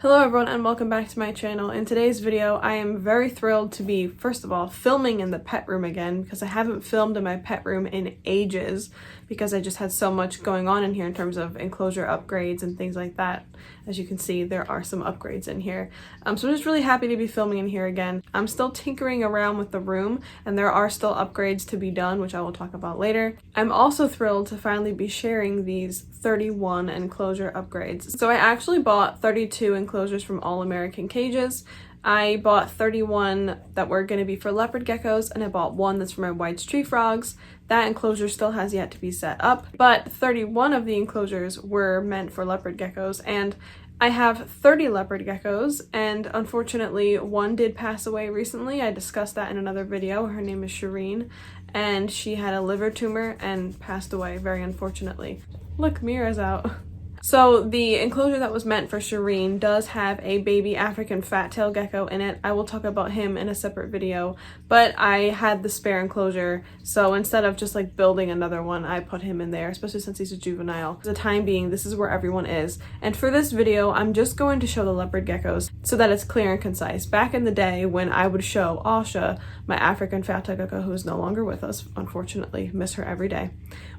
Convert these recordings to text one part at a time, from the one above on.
Hello everyone and welcome back to my channel. In today's video, I am very thrilled to be, first of all, filming in the pet room again because I haven't filmed in my pet room in ages because I just had so much going on in here in terms of enclosure upgrades and things like that. As you can see, there are some upgrades in here. So I'm just really happy to be filming in here again. I'm still tinkering around with the room and there are still upgrades to be done, which I will talk about later. I'm also thrilled to finally be sharing these 31 enclosure upgrades. So I actually bought 32 enclosures from All American Cages. I bought 31 that were going to be for leopard geckos, and I bought one that's for my White's tree frogs. That enclosure still has yet to be set up, but 31 of the enclosures were meant for leopard geckos, and I have 30 leopard geckos, and unfortunately one did pass away recently. I discussed that in another video. Her name is Shireen, and she had a liver tumor and passed away very unfortunately. Look, Mira's out. So the enclosure that was meant for Shireen does have a baby African fat-tailed gecko in it. I will talk about him in a separate video, but I had the spare enclosure, so instead of just like building another one, I put him in there, especially since he's a juvenile. For the time being, this is where everyone is. And for this video, I'm just going to show the leopard geckos so that it's clear and concise. Back in the day when I would show Asha, my African fat-tailed gecko, who is no longer with us, unfortunately, miss her every day.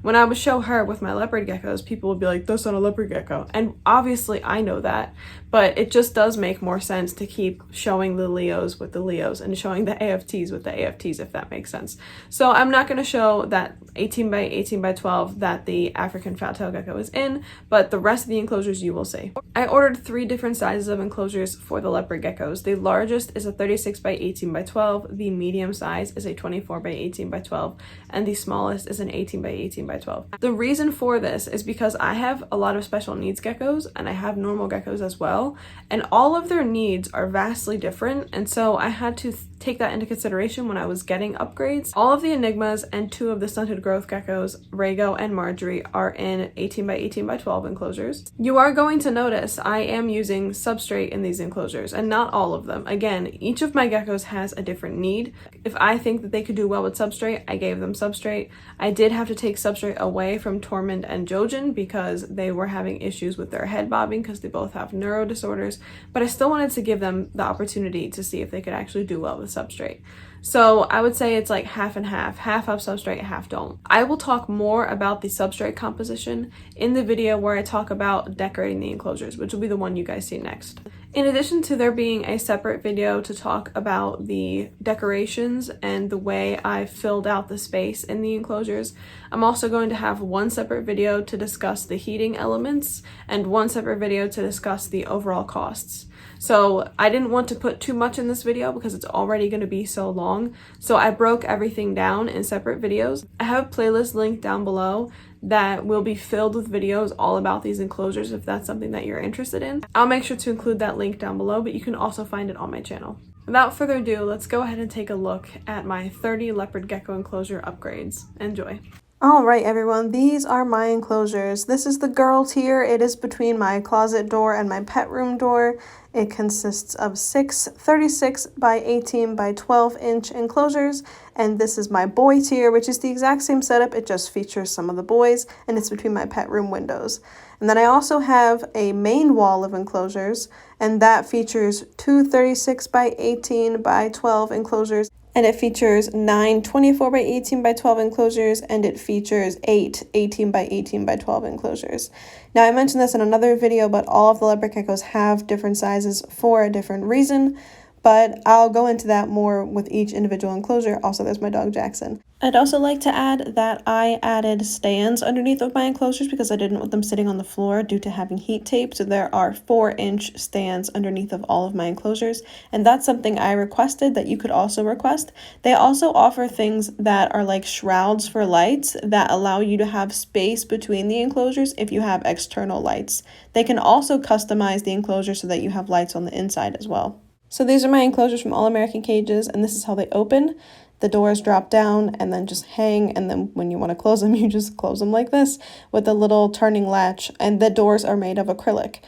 When I would show her with my leopard geckos, people would be like, that's not a leopard gecko. And obviously I know that, but it just does make more sense to keep showing the Leos with the Leos and showing the AFTs with the AFTs, if that makes sense. So I'm not going to show that 18 by 18 by 12 that the African fat-tailed gecko is in, but the rest of the enclosures you will see. I ordered 3 different sizes of enclosures for the leopard geckos. The largest is a 36 by 18 by 12, the medium size is a 24 by 18 by 12, and the smallest is an 18 by 18 by 12. The reason for this is because I have a lot of special needs geckos and I have normal geckos as well, and all of their needs are vastly different, and so I had to take that into consideration when I was getting upgrades. All of the Enigmas and 2 of the stunted growth geckos, Rago and Marjorie, are in 18 by 18 by 12 enclosures. You are going to notice I am using substrate in these enclosures, and not all of them. Again, each of my geckos has a different need. If I think that they could do well with substrate, I gave them substrate. I did have to take substrate away from Tormund and Jojen because they were having issues with their head bobbing because they both have neuro disorders, but I still wanted to give them the opportunity to see if they could actually do well with substrate. So I would say it's like half and half have substrate, half don't. I will talk more about the substrate composition in the video where I talk about decorating the enclosures, which will be the one you guys see next. In addition to there being a separate video to talk about the decorations and the way I filled out the space in the enclosures, I'm also going to have one separate video to discuss the heating elements and one separate video to discuss the overall costs. So I didn't want to put too much in this video because it's already going to be so long, so I broke everything down in separate videos. I have a playlist linked down below that will be filled with videos all about these enclosures if that's something that you're interested in. I'll make sure to include that link down below, but you can also find it on my channel. Without further ado, let's go ahead and take a look at my 30 leopard gecko enclosure upgrades. Enjoy. All right, everyone, these are my enclosures. This is the girl tier. It is between my closet door and my pet room door. It consists of 6 36 by 18 by 12 inch enclosures, and this is my boy tier, which is the exact same setup. It just features some of the boys, and it's between my pet room windows. And then I also have a main wall of enclosures, and that features 2 36 by 18 by 12 enclosures. And it features 9 24 by 18 by 12 enclosures, and it features 8 18 by 18 by 12 enclosures. Now, I mentioned this in another video, but all of the leopard geckos have different sizes for a different reason, but I'll go into that more with each individual enclosure. Also, there's my dog Jackson. I'd also like to add that I added stands underneath of my enclosures because I didn't want them sitting on the floor due to having heat tape. So there are 4-inch stands underneath of all of my enclosures, and that's something I requested that you could also request. They also offer things that are like shrouds for lights that allow you to have space between the enclosures if you have external lights. They can also customize the enclosure so that you have lights on the inside as well. So these are my enclosures from All American Cages, and this is how they open. The doors drop down and then just hang, and then when you want to close them, you just close them like this with a little turning latch, and the doors are made of acrylic.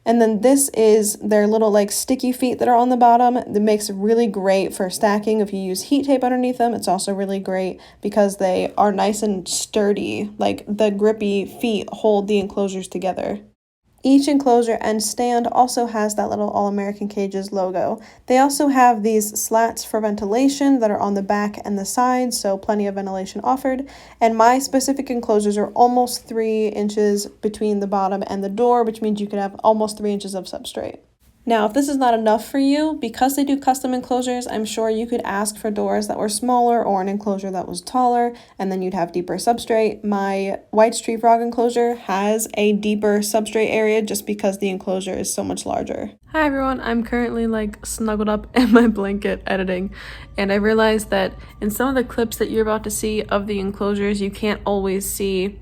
And then this is their little like sticky feet that are on the bottom. That makes it really great for stacking if you use heat tape underneath them. It's also really great because they are nice and sturdy, like the grippy feet hold the enclosures together. Each enclosure and stand also has that little All American Cages logo. They also have these slats for ventilation that are on the back and the sides, so plenty of ventilation offered. And my specific enclosures are almost 3 inches between the bottom and the door, which means you could have almost 3 inches of substrate. Now, if this is not enough for you, because they do custom enclosures, I'm sure you could ask for doors that were smaller or an enclosure that was taller, and then you'd have deeper substrate. My white street frog enclosure has a deeper substrate area just because the enclosure is so much larger. Hi everyone, I'm currently snuggled up in my blanket editing, and I realized that in some of the clips that you're about to see of the enclosures, you can't always see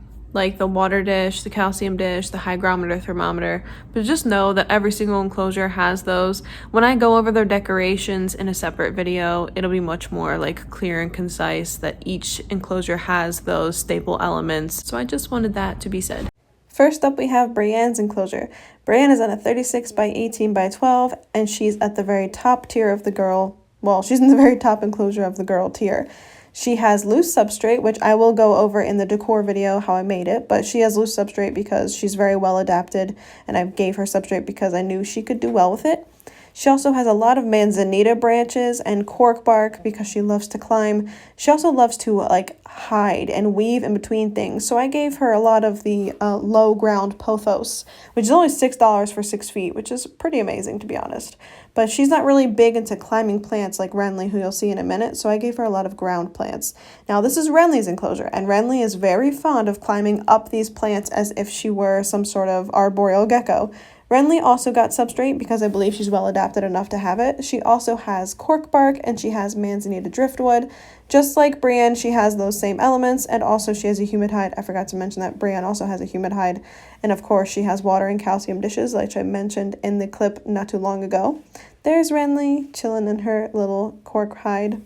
the water dish, the calcium dish, the hygrometer, thermometer, but just know that every single enclosure has those. When I go over their decorations in a separate video, it'll be much more clear and concise that each enclosure has those staple elements. So I just wanted that to be said. First up, we have Brienne's enclosure. Brienne is on a 36 by 18 by 12, and she's at the very top tier of the girl. Well, she's in the very top enclosure of the girl tier. She has loose substrate, which I will go over in the decor video how I made it, but she has loose substrate because she's very well adapted, and I gave her substrate because I knew she could do well with it. She also has a lot of manzanita branches and cork bark because she loves to climb. She also loves to hide and weave in between things. So I gave her a lot of the low ground pothos, which is only $6 for 6 feet, which is pretty amazing to be honest. But she's not really big into climbing plants like Renly, who you'll see in a minute, so I gave her a lot of ground plants. Now this is Renly's enclosure, and Renly is very fond of climbing up these plants as if she were some sort of arboreal gecko. Renly also got substrate because I believe she's well adapted enough to have it. She also has cork bark and she has manzanita driftwood. Just like Brienne, she has those same elements, and also she has a humid hide. I forgot to mention that Brienne also has a humid hide. And of course she has water and calcium dishes like I mentioned in the clip not too long ago. There's Renly chilling in her little cork hide.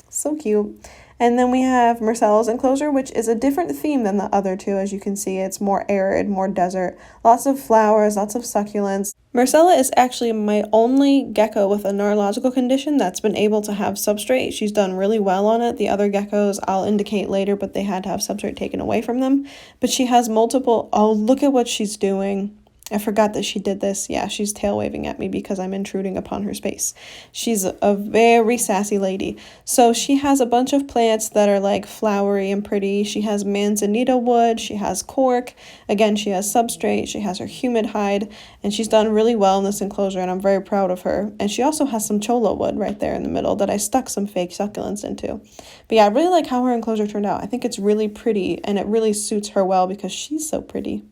So cute. And then we have Marcella's enclosure, which is a different theme than the other two. As you can see, it's more arid, more desert, lots of flowers, lots of succulents. Marcella is actually my only gecko with a neurological condition that's been able to have substrate. She's done really well on it. The other geckos I'll indicate later, but they had to have substrate taken away from them. But she has multiple, oh, look at what she's doing. I forgot that she did this. Yeah, she's tail waving at me because I'm intruding upon her space. She's a very sassy lady. So she has a bunch of plants that are flowery and pretty. She has manzanita wood. She has cork. Again, she has substrate. She has her humid hide. And she's done really well in this enclosure, and I'm very proud of her. And she also has some cholla wood right there in the middle that I stuck some fake succulents into. But yeah, I really like how her enclosure turned out. I think it's really pretty, and it really suits her well because she's so pretty.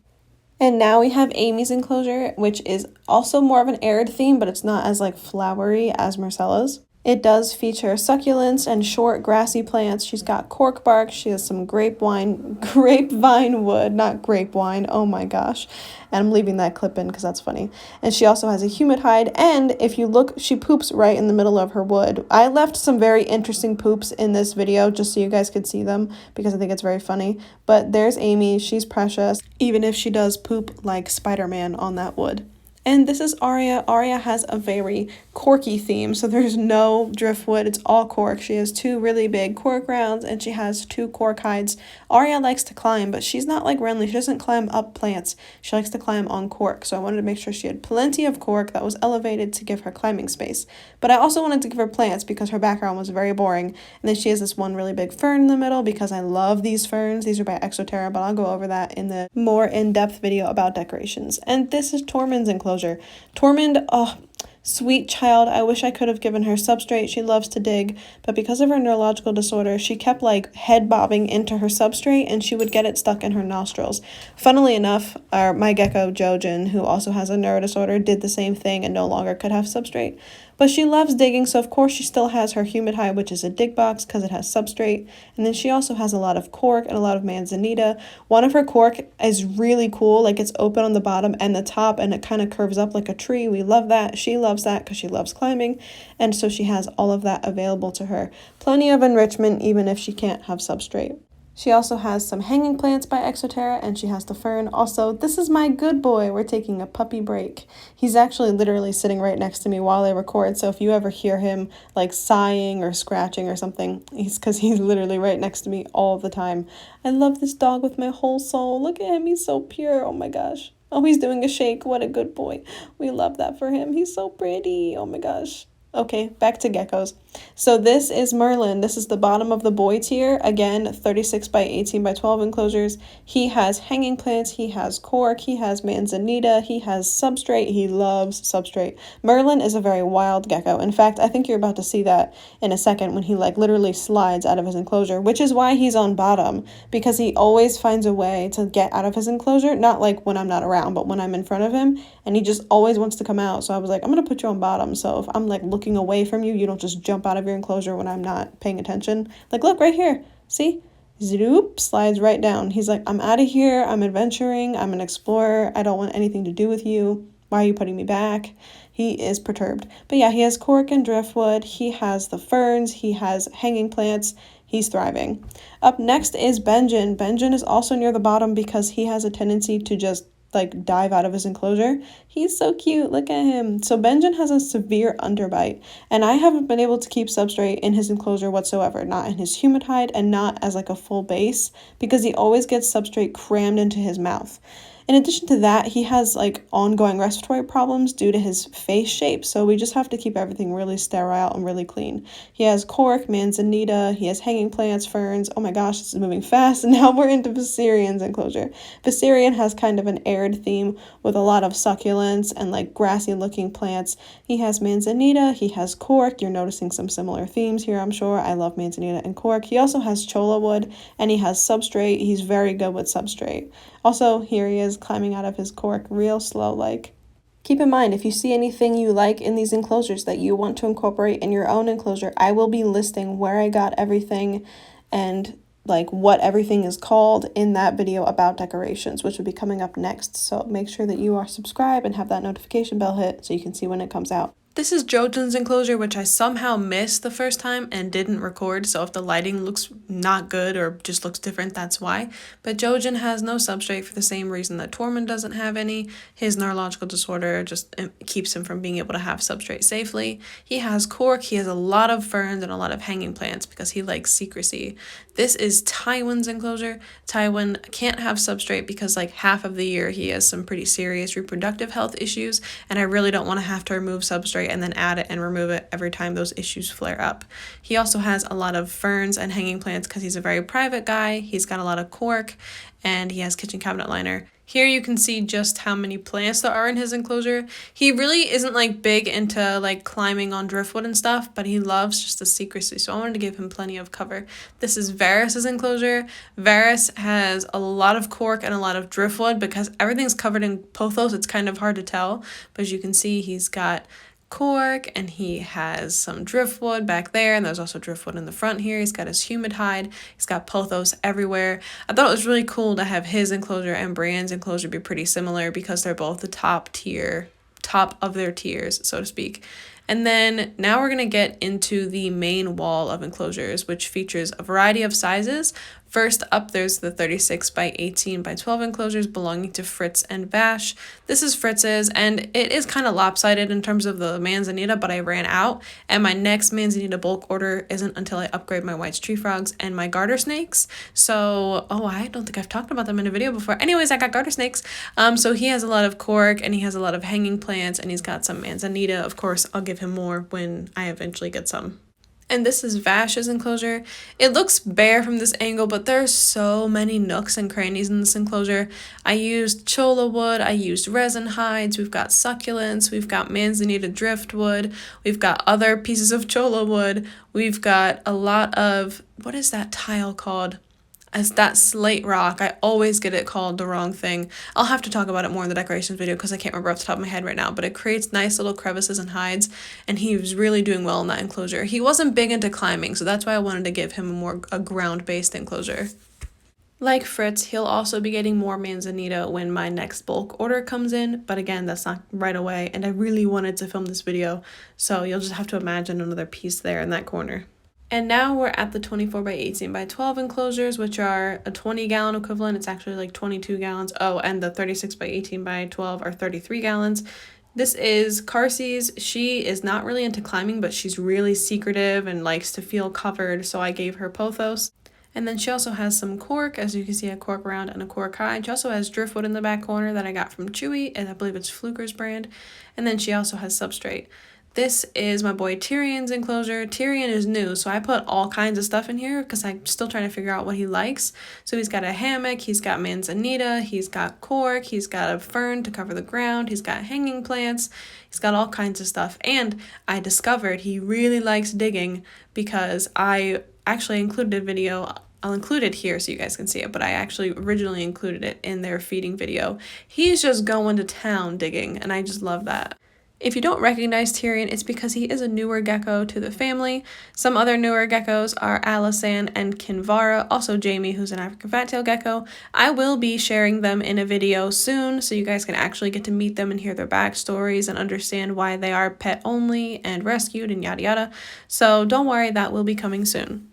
And now we have Amy's enclosure, which is also more of an arid theme, but it's not as flowery as Marcella's. It does feature succulents and short grassy plants. She's got cork bark. She has some grapevine wood, not grape wine. Oh my gosh. And I'm leaving that clip in because that's funny. And she also has a humid hide. And if you look, she poops right in the middle of her wood. I left some very interesting poops in this video just so you guys could see them because I think it's very funny. But there's Amy. She's precious, even if she does poop like Spider-Man on that wood. And this is Aria. Aria has a very corky theme, so there's no driftwood. It's all cork. She has 2 really big cork rounds, and she has 2 cork hides. Aria likes to climb, but she's not like Renly. She doesn't climb up plants. She likes to climb on cork, so I wanted to make sure she had plenty of cork that was elevated to give her climbing space. But I also wanted to give her plants because her background was very boring. And then she has this one really big fern in the middle because I love these ferns. These are by Exoterra, but I'll go over that in the more in-depth video about decorations. And this is Tormund's enclosure. Tormund, oh, sweet child. I wish I could have given her substrate. She loves to dig, but because of her neurological disorder, she kept head bobbing into her substrate, and she would get it stuck in her nostrils. Funnily enough, my gecko Jojen, who also has a neuro disorder, did the same thing and no longer could have substrate. But she loves digging, so of course she still has her humid hide, which is a dig box because it has substrate. And then she also has a lot of cork and a lot of manzanita. One of her cork is really cool, it's open on the bottom and the top, and it kind of curves up like a tree. We love that. She loves that because she loves climbing, and so she has all of that available to her. Plenty of enrichment even if she can't have substrate. She also has some hanging plants by Exoterra, and she has the fern. Also, this is my good boy. We're taking a puppy break. He's actually literally sitting right next to me while I record, so if you ever hear him sighing or scratching or something, it's because he's literally right next to me all the time. I love this dog with my whole soul. Look at him. He's so pure. Oh my gosh. Oh, he's doing a shake. What a good boy. We love that for him. He's so pretty. Oh my gosh. Okay, back to geckos. So this is Merlin. This is the bottom of the boy tier. Again, 36 by 18 by 12 enclosures. He has hanging plants, he has cork, he has manzanita, he has substrate. He loves substrate. Merlin is a very wild gecko. In fact, I think you're about to see that in a second when he like literally slides out of his enclosure, which is why he's on bottom, because he always finds a way to get out of his enclosure, not like when I'm not around, but when I'm in front of him, and he just always wants to come out. So I was like, I'm gonna put you on bottom, so if I'm like looking away from you, you don't just jump out of your enclosure when I'm not paying attention. Like, look right here, see, zoop, slides right down. He's like, I'm out of here, I'm adventuring, I'm an explorer, I don't want anything to do with you, why are you putting me back? He is perturbed. But yeah, he has cork and driftwood, he has the ferns, he has hanging plants. He's thriving. Up next is Benjamin. Benjamin is also near the bottom because he has a tendency to just like dive out of his enclosure. He's so cute, look at him. So Benjamin has a severe underbite, and I haven't been able to keep substrate in his enclosure whatsoever, not in his humid hide and not as like a full base, because he always gets substrate crammed into his mouth. In addition to that, he has like ongoing respiratory problems due to his face shape, so we just have to keep everything really sterile and really clean. He has cork, manzanita, he has hanging plants, ferns. Oh my gosh, this is moving fast. And now we're into Viserian's enclosure. Viserian has kind of an arid theme with a lot of succulents and like grassy looking plants. He has manzanita, he has cork. You're noticing some similar themes here, I'm sure. I love manzanita and cork. He also has cholla wood and he has substrate. He's very good with substrate. Also, here he is climbing out of his cork real slow like. Keep in mind, if you see anything you like in these enclosures that you want to incorporate in your own enclosure, I will be listing where I got everything and like what everything is called in that video about decorations, which will be coming up next. So make sure that you are subscribed and have that notification bell hit so you can see when it comes out. This is Jojen's enclosure, which I somehow missed the first time and didn't record, so if the lighting looks not good or just looks different, that's why. But Jojen has no substrate for the same reason that Tormund doesn't have any. His neurological disorder just keeps him from being able to have substrate safely. He has cork, he has a lot of ferns and a lot of hanging plants because he likes secrecy. This is Tywin's enclosure. Tywin can't have substrate because like half of the year he has some pretty serious reproductive health issues, and I really don't want to have to remove substrate and then add it and remove it every time those issues flare up. He also has a lot of ferns and hanging plants because he's a very private guy. He's got a lot of cork and he has kitchen cabinet liner. Here you can see just how many plants there are in his enclosure. He really isn't like big into like climbing on driftwood and stuff, but he loves just the secrecy, so I wanted to give him plenty of cover. This is Varys's enclosure. Varys has a lot of cork and a lot of driftwood because everything's covered in pothos. It's kind of hard to tell, but as you can see, he's got cork and he has some driftwood back there, and there's also driftwood in the front here. He's got his humid hide, he's got pothos everywhere. I thought it was really cool to have his enclosure and Brienne's enclosure be pretty similar because they're both the top of their tiers, so to speak. And then now we're going to get into the main wall of enclosures, which features a variety of sizes. First up, there's the 36 by 18 by 12 enclosures belonging to Fritz and Vash. This is Fritz's, and it is kind of lopsided in terms of the manzanita, but I ran out, and my next manzanita bulk order isn't until I upgrade my white tree frogs and my garter snakes. So, I don't think I've talked about them in a video before. Anyways, I got garter snakes. So he has a lot of cork, and he has a lot of hanging plants, and he's got some manzanita. Of course, I'll give him more when I eventually get some. And this is Vash's enclosure. It looks bare from this angle, but there's so many nooks and crannies in this enclosure. I used cholla wood, I used resin hides, we've got succulents, we've got manzanita driftwood, we've got other pieces of cholla wood, we've got a lot of, what is that tile called? As that slate rock. I always get it called the wrong thing. I'll have to talk about it more in the decorations video because I can't remember off the top of my head right now, but it creates nice little crevices and hides, and he was really doing well in that enclosure. He wasn't big into climbing, so that's why I wanted to give him a ground-based enclosure. Like Fritz, he'll also be getting more manzanita when my next bulk order comes in, but again, that's not right away, and I really wanted to film this video, so you'll just have to imagine another piece there in that corner. And now we're at the 24 by 18 by 12 enclosures, which are a 20-gallon equivalent. It's actually like 22 gallons. Oh, and the 36 by 18 by 12 are 33 gallons. This is Carsey's. She is not really into climbing, but she's really secretive and likes to feel covered, so I gave her pothos. And then she also has some cork, as you can see, a cork round and a cork hide. She also has driftwood in the back corner that I got from Chewy, and I believe it's Fluker's brand. And then she also has substrate. This is my boy Tyrion's enclosure. Tyrion is new, so I put all kinds of stuff in here because I'm still trying to figure out what he likes. So he's got a hammock, he's got manzanita, he's got cork, he's got a fern to cover the ground, he's got hanging plants, he's got all kinds of stuff. And I discovered he really likes digging because I actually included a video. I'll include it here so you guys can see it, but I actually originally included it in their feeding video. He's just going to town digging, and I just love that. If you don't recognize Tyrion, it's because he is a newer gecko to the family. Some other newer geckos are Alisan and Kinvara, also Jamie, who's an African fat-tail gecko. I will be sharing them in a video soon, so you guys can actually get to meet them and hear their backstories and understand why they are pet only and rescued and yada yada. So don't worry, that will be coming soon.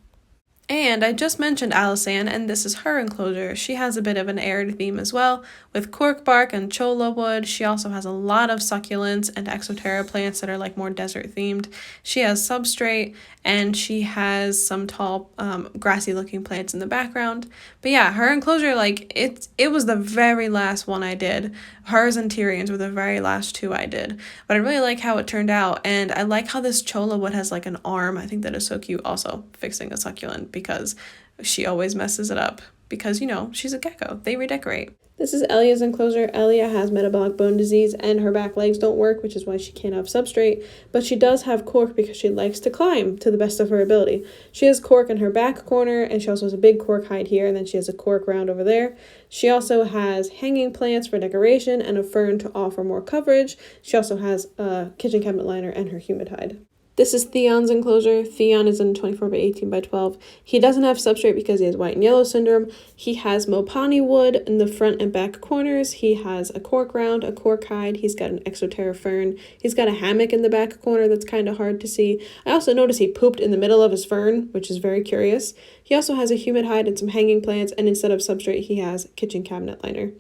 And I just mentioned Alisan, and this is her enclosure. She has a bit of an arid theme as well, with cork bark and cholla wood. She also has a lot of succulents and exoterra plants that are like more desert themed. She has substrate, and she has some tall grassy looking plants in the background. But yeah, her enclosure, like it was the very last one I did. Hers and Tyrion's were the very last two I did. But I really like how it turned out, and I like how this cholla wood has like an arm. I think that is so cute. Also fixing a succulent because she always messes it up because, you know, she's a gecko. They redecorate. This is Elia's enclosure. Elia has metabolic bone disease and her back legs don't work, which is why she can't have substrate, but she does have cork because she likes to climb to the best of her ability. She has cork in her back corner, and she also has a big cork hide here, and then she has a cork round over there. She also has hanging plants for decoration and a fern to offer more coverage. She also has a kitchen cabinet liner and her humid hide. This is Theon's enclosure. Theon is in 24 by 18 by 12. He doesn't have substrate because he has white and yellow syndrome. He has Mopani wood in the front and back corners. He has a cork round, a cork hide. He's got an exoterra fern. He's got a hammock in the back corner that's kind of hard to see. I also noticed he pooped in the middle of his fern, which is very curious. He also has a humid hide and some hanging plants, and instead of substrate, he has kitchen cabinet liner.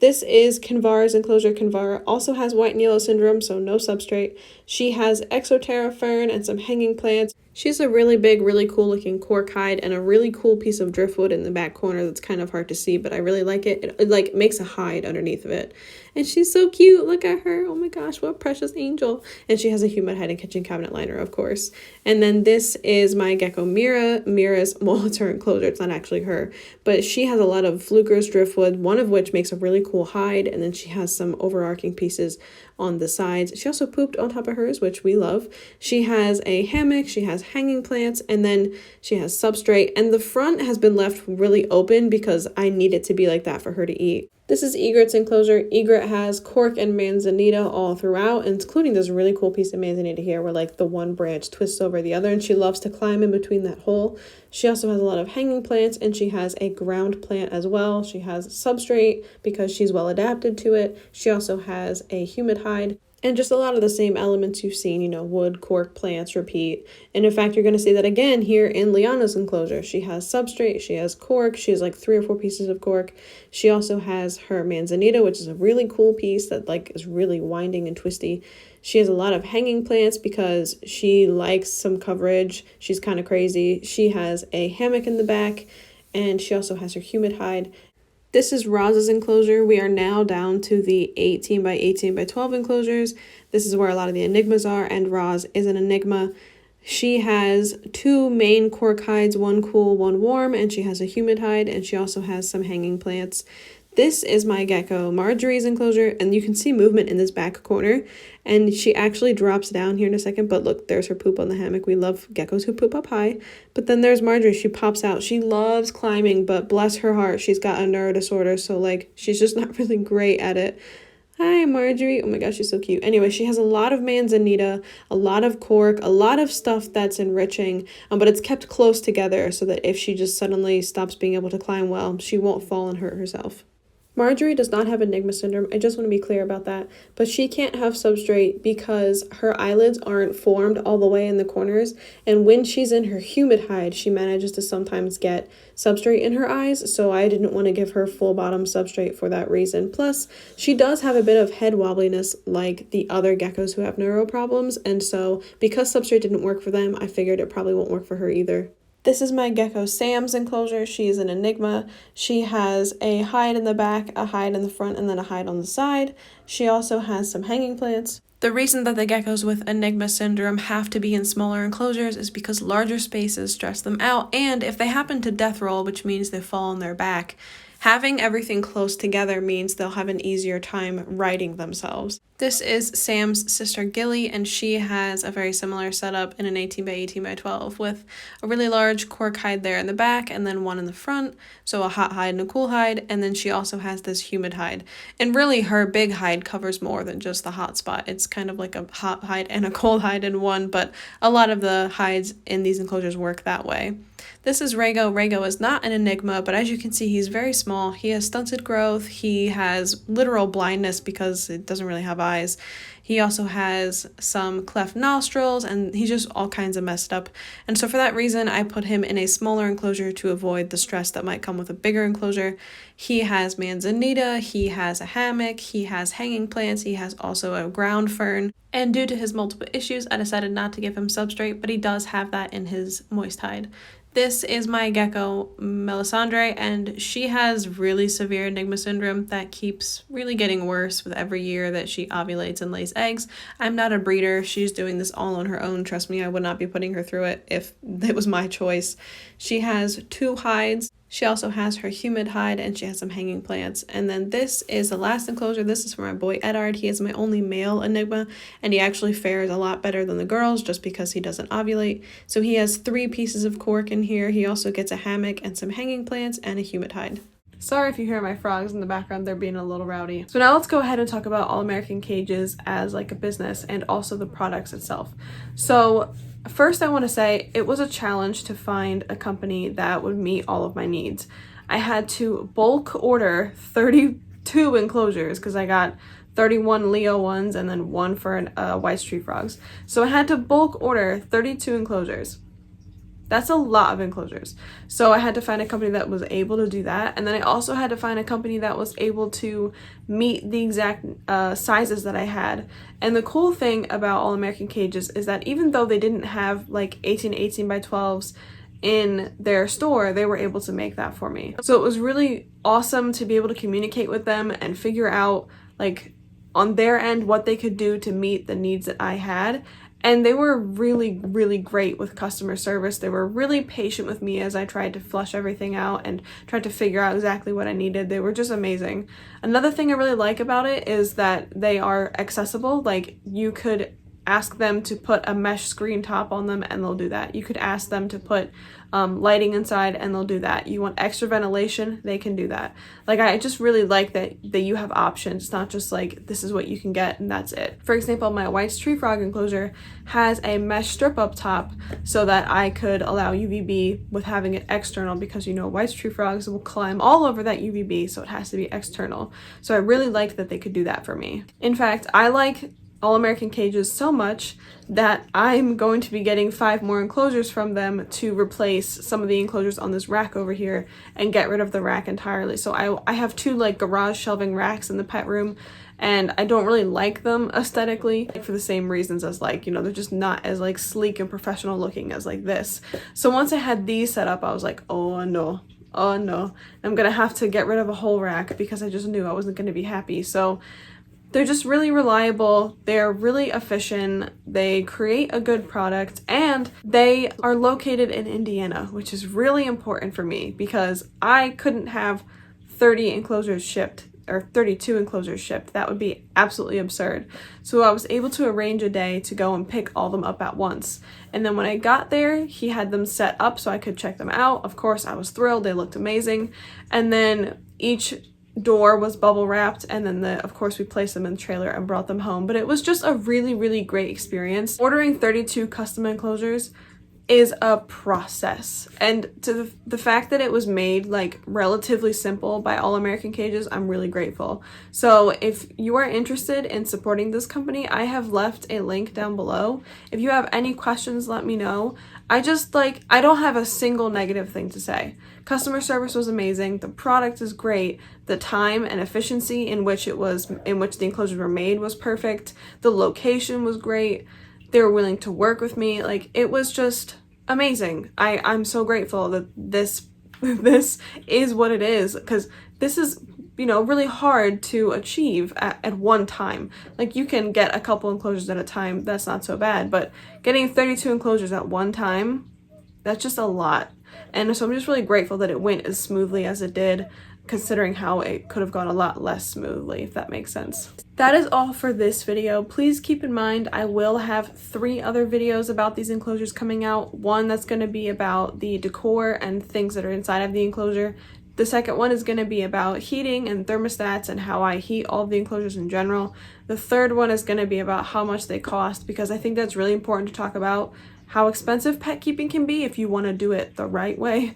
This is Kinvara's enclosure. Kinvara also has white and yellow syndrome, so no substrate. She has exoterra fern and some hanging plants. She has a really big, really cool looking cork hide and a really cool piece of driftwood in the back corner that's kind of hard to see, but I really like it. It like makes a hide underneath of it. And she's so cute. Look at her. Oh my gosh, what a precious angel. And she has a humid hide and kitchen cabinet liner, of course. And then this is my gecko Mira. Mira's, well, it's her enclosure. It's not actually her. But she has a lot of Fluker's driftwood, one of which makes a really cool hide. And then she has some overarching pieces on the sides. She also pooped on top of hers, which we love. She has a hammock, she has hanging plants, and then she has substrate. And the front has been left really open because I need it to be like that for her to eat. This is Egret's enclosure. Egret has cork and manzanita all throughout, including this really cool piece of manzanita here where like the one branch twists over the other, and she loves to climb in between that hole. She also has a lot of hanging plants, and she has a ground plant as well. She has substrate because she's well adapted to it. She also has a humid hide. And just a lot of the same elements you've seen, you know, wood, cork, plants, repeat. And in fact, you're going to see that again here in Liana's enclosure. She has substrate, she has cork, she has like 3 or 4 pieces of cork. She also has her manzanita, which is a really cool piece that like is really winding and twisty. She has a lot of hanging plants because she likes some coverage. She's kind of crazy. She has a hammock in the back, and she also has her humid hide. This is Roz's enclosure. We are now down to the 18 by 18 by 12 enclosures. This is where a lot of the enigmas are, and Roz is an enigma. She has 2 main cork hides, one cool, one warm, and she has a humid hide, and she also has some hanging plants. This is my gecko Marjorie's enclosure, and you can see movement in this back corner, and she actually drops down here in a second, but look, there's her poop on the hammock. We love geckos who poop up high. But then there's Marjorie. She pops out. She loves climbing, but bless her heart, she's got a neuro disorder, so like she's just not really great at it. Hi, Marjorie. Oh my gosh, she's so cute. Anyway, she has a lot of manzanita, a lot of cork, a lot of stuff that's enriching, but it's kept close together so that if she just suddenly stops being able to climb well, she won't fall and hurt herself. Marjorie does not have enigma syndrome. I just want to be clear about that. But she can't have substrate because her eyelids aren't formed all the way in the corners. And when she's in her humid hide, she manages to sometimes get substrate in her eyes. So I didn't want to give her full bottom substrate for that reason. Plus, she does have a bit of head wobbliness like the other geckos who have neuro problems. And so because substrate didn't work for them, I figured it probably won't work for her either. This is my Gecko Sam's enclosure. She is an Enigma. She has a hide in the back, a hide in the front, and then a hide on the side. She also has some hanging plants. The reason that the geckos with Enigma syndrome have to be in smaller enclosures is because larger spaces stress them out, and if they happen to death roll, which means they fall on their back, having everything close together means they'll have an easier time righting themselves. This is Sam's sister Gilly, and she has a very similar setup in an 18 by 18 by 12 with a really large cork hide there in the back and then one in the front, so a hot hide and a cool hide, and then she also has this humid hide. And really her big hide covers more than just the hot spot. It's kind of like a hot hide and a cold hide in one, but a lot of the hides in these enclosures work that way. This is Rago. Rago is not an Enigma, but as you can see, he's very small. He has stunted growth. He has literal blindness because it doesn't really have eyes. He also has some cleft nostrils, and he's just all kinds of messed up. And so for that reason, I put him in a smaller enclosure to avoid the stress that might come with a bigger enclosure. He has manzanita, he has a hammock, he has hanging plants, he has also a ground fern. And due to his multiple issues, I decided not to give him substrate, but he does have that in his moist hide. This is my gecko, Melisandre, and she has really severe Enigma syndrome that keeps really getting worse with every year that she ovulates and lays eggs. I'm not a breeder. She's doing this all on her own. Trust me, I would not be putting her through it if it was my choice. She has 2 hides. She also has her humid hide, and she has some hanging plants. And then this is the last enclosure. This is for my boy Edard. He is my only male Enigma, and he actually fares a lot better than the girls just because he doesn't ovulate. So he has 3 pieces of cork in here. He also gets a hammock and some hanging plants and a humid hide. Sorry if you hear my frogs in the background, they're being a little rowdy. So now let's go ahead and talk about All American Cages as like a business and also the products itself. So first I want to say it was a challenge to find a company that would meet all of my needs. I had to bulk order 32 enclosures because I got 31 Leo ones and then 1 for white tree frogs. So I had to bulk order 32 enclosures. That's a lot of enclosures. So I had to find a company that was able to do that. And then I also had to find a company that was able to meet the exact sizes that I had. And the cool thing about All American Cages is that even though they didn't have like 18 by 12s in their store, they were able to make that for me. So it was really awesome to be able to communicate with them and figure out like on their end what they could do to meet the needs that I had. And they were really, really great with customer service. They were really patient with me as I tried to flush everything out and tried to figure out exactly what I needed. They were just amazing. Another thing I really like about it is that they are accessible. Like you could ask them to put a mesh screen top on them and they'll do that. You could ask them to put lighting inside and they'll do that. You want extra ventilation, they can do that. Like I just really like that you have options. It's not just like this is what you can get and that's it. For example, my white tree frog enclosure has a mesh strip up top so that I could allow UVB with having it external because you know white tree frogs will climb all over that UVB, so it has to be external. So I really liked that they could do that for me. In fact, I like All American Cages so much that I'm going to be getting 5 more enclosures from them to replace some of the enclosures on this rack over here and get rid of the rack entirely. So I have 2 like garage shelving racks in the pet room, and I don't really like them aesthetically for the same reasons as like, you know, they're just not as like sleek and professional looking as like this. So once I had these set up, I was like, oh no, I'm gonna have to get rid of a whole rack because I just knew I wasn't gonna be happy. So they're just really reliable, they're really efficient, they create a good product, and they are located in Indiana, which is really important for me because I couldn't have 30 enclosures shipped or 32 enclosures shipped. That would be absolutely absurd. So I was able to arrange a day to go and pick all them up at once. And then when I got there, he had them set up so I could check them out. Of course, I was thrilled. They looked amazing. And then each door was bubble wrapped, and then of course we placed them in the trailer and brought them home. But it was just a really, really great experience. Ordering 32 custom enclosures is a process, and to the fact that it was made like relatively simple by All American Cages, I'm really grateful. So if you are interested in supporting this company, I have left a link down below. If you have any questions, let me know. I don't have a single negative thing to say. Customer service was amazing. The product is great. The time and efficiency in which the enclosures were made was perfect. The location was great. They were willing to work with me. Like, it was just amazing. I'm so grateful that this this is what it is, because this is, you know, really hard to achieve at one time. Like, you can get a couple enclosures at a time, that's not so bad, but getting 32 enclosures at one time, that's just a lot. And so I'm just really grateful that it went as smoothly as it did, considering how it could have gone a lot less smoothly, if that makes sense. That is all for this video. Please keep in mind I will have 3 other videos about these enclosures coming out. One that's going to be about the decor and things that are inside of the enclosure. The second one is going to be about heating and thermostats and how I heat all of the enclosures in general. The third one is going to be about how much they cost, because I think that's really important to talk about how expensive pet keeping can be if you want to do it the right way.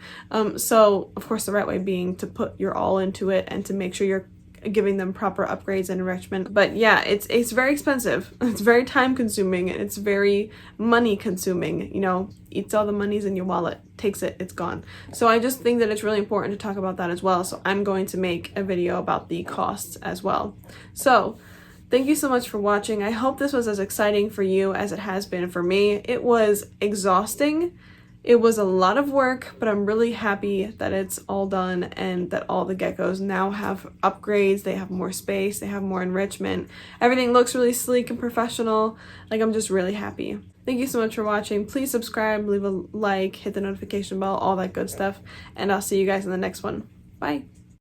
So of course the right way being to put your all into it and to make sure you're giving them proper upgrades and enrichment. But yeah, it's very expensive. It's very time consuming, and it's very money consuming. You know, eats all the monies in your wallet, takes it, it's gone. So I just think that it's really important to talk about that as well. So I'm going to make a video about the costs as well. So thank you so much for watching. I hope this was as exciting for you as it has been for me. It was exhausting. It was a lot of work, but I'm really happy that it's all done and that all the geckos now have upgrades. They have more space, they have more enrichment. Everything looks really sleek and professional. Like, I'm just really happy. Thank you so much for watching. Please subscribe, leave a like, hit the notification bell, all that good stuff. And I'll see you guys in the next one. Bye.